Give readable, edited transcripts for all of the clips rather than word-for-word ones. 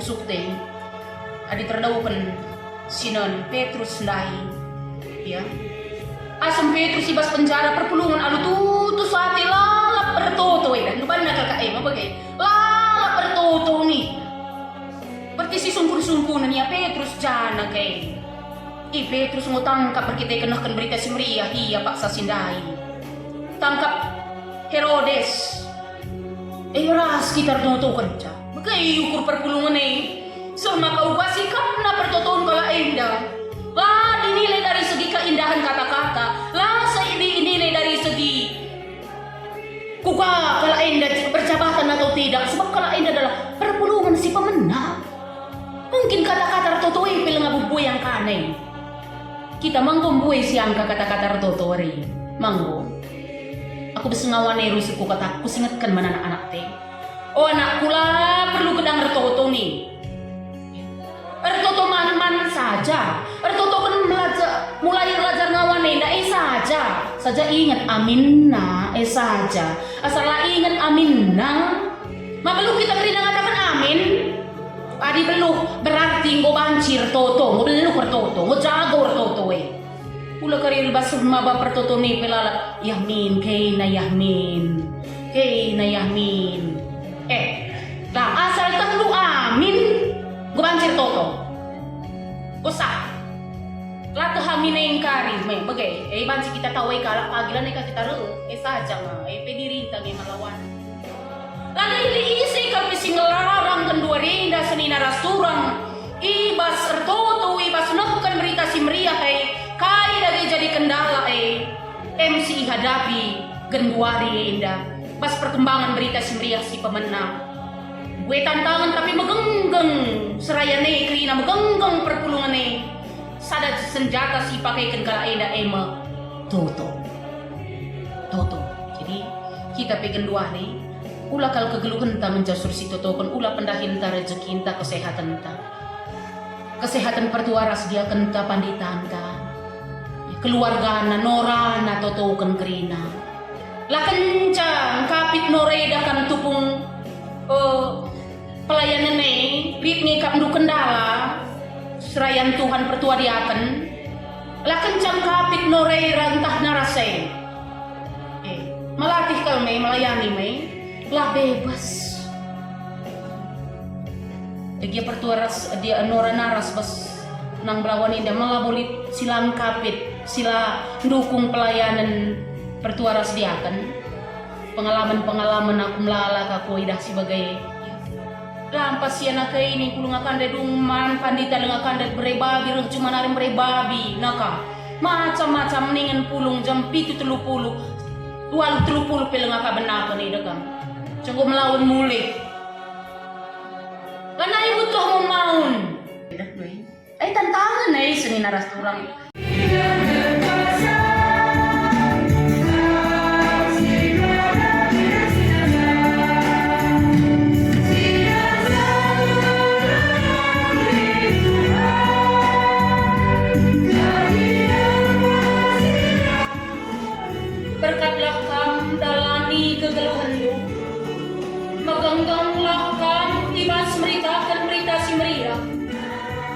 tusuk teh adi terdaukan sinon Petrus ndai ya asam Petrus ibas penjara perpulungan alu tutus hati lalap bertoto ya nuban na kakak apa bagai lalap bertoto nih berarti si sungkur-sungkunan ya Petrus jana kay Petrus ngutangkap berkita kenakan berita si Maria iya pak sasindai tangkap Herodes ras kita tuto kerja bagai ukur perpulungan sama kau sikap na pertoton kala indah lah dinilai dari segi keindahan kata-kata lah saya dinilai dari segi kuka kala indah perjabatan atau tidak sebab kala indah adalah perpulungan si pemenang mungkin kata-kata tertotoi pilih ngabubuy yang kaneng kita manggombuy siang kata-kata tertotori manggo aku bisa ngawane rusuku kata aku singatkan mana anak-anak teh oh anakku lah perlu kedang tertoto nih Ertoto man saja, Ertoto kan mulai belajar ngawane, saja ingat aminna, saja, asal ingat aminna, maka lu kita beri ngatakan amin, adi beluk berarti ngo bancir toto, ngo beluk pertoto, ngo jago pertoto Ula karil basuh maba pertoto ni pelala, yahmin, kay na yahmin, lah asal tak lu amin. Gubancir toto usah lato hamine kari me bagai banci kita tawai kalak pagilan kita saja pedirinta malawan lana ini isi kami singelarang kedua rinda seni narasturang ibas ertoto ibas nekukan berita si Maria kai dari jadi kendala MC hadapi genduari indah pas perkembangan berita si Maria si pemenang gue tantangan tapi megenggeng seraya negeri na megenggeng perpulungan sada senjata si pakai kala eda ema toto jadi kita pegang dua ulah kal kegeluhan ta menjasur si toto kan ulah pendahin ta rezeki ta kesehatan pertuaras dia kenta panditan ta keluarga na nora na toto kan kerina lah kencang kapit noreda kan tupung pelayanan rit ngikap ndu kendala serayan Tuhan pertua diakan lah kencang kapit norei rantah narase melatih kalme melayani lah bebas dia pertua ras dia nora naras bas nang berawan indah malabolit silang kapit sila dukung pelayanan pertua ras diakan pengalaman aku melala aku idah sebagai lampas siana ke ini kulung akan ada duman pandita dengan akan ada berebabi cuma narim berebabi naka macam-macam ningen pulung jam pitu 30 walu 30 peleng aka benar nih dekam coba melawan mulai karena ibu tuh mau maun tantangan seni naras turang berkatlah kam dalani kegeluhanmu megengganglah kam ibas meritakan berita si Maria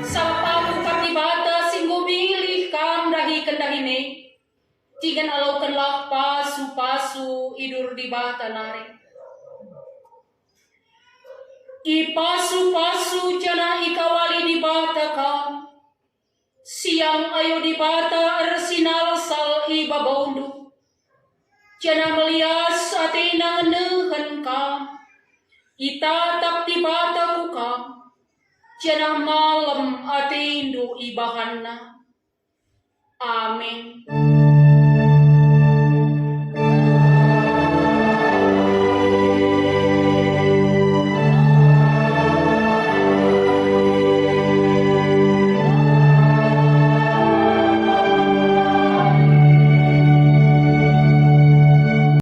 sapa bukat ibadah singgo milih kam dahi kendahine tigan alaukanlah pasu idur di bata nare ipasu jana ikawali di bata kam siang ayo di bata ersinal sal ibabondo jana melias atina ngenehan kam itatap di bata kam jana malam atindu ibahanna amin